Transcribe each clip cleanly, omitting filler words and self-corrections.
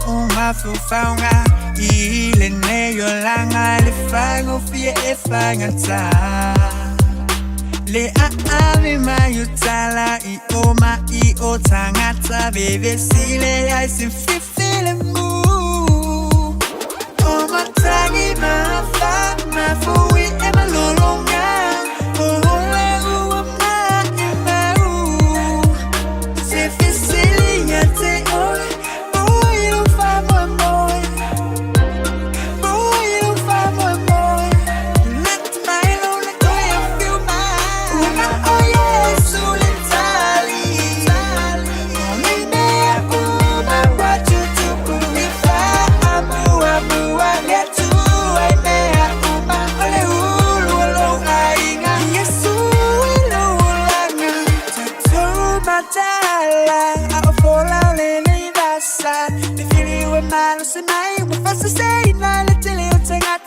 uma fufaunga ile neyo langa le fango fie e fangata le aami mayutala I oma I o tangata bebe sile I sin fifile mu oma tangi mafa mafui e malolonga ole ua ma se fisili yate oi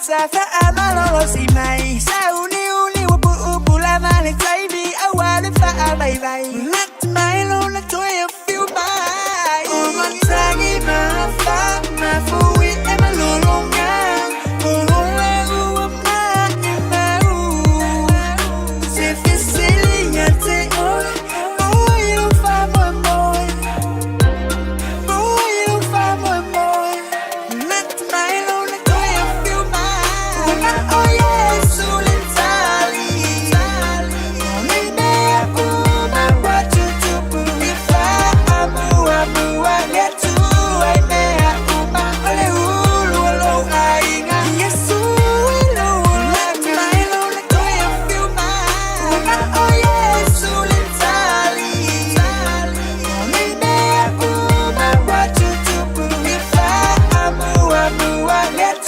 Fa amalo si mai sauni uni wabu ubula mali taibi awale fa bye bye let my lona to you feel my oh my tangi ma fa ma fui e malolonga oh le uma ma se fisili yate oh you fa boy oh you fa boy let my lona oh yeah, Sulitali. Mimi akuma watu tupulifa amu get to I me akuma ole ulu olo ainga. Yesu ilo langa ilo le toya fiuma. Oh yeah, Sulitali. Mimi akuma watu tupulifa amu get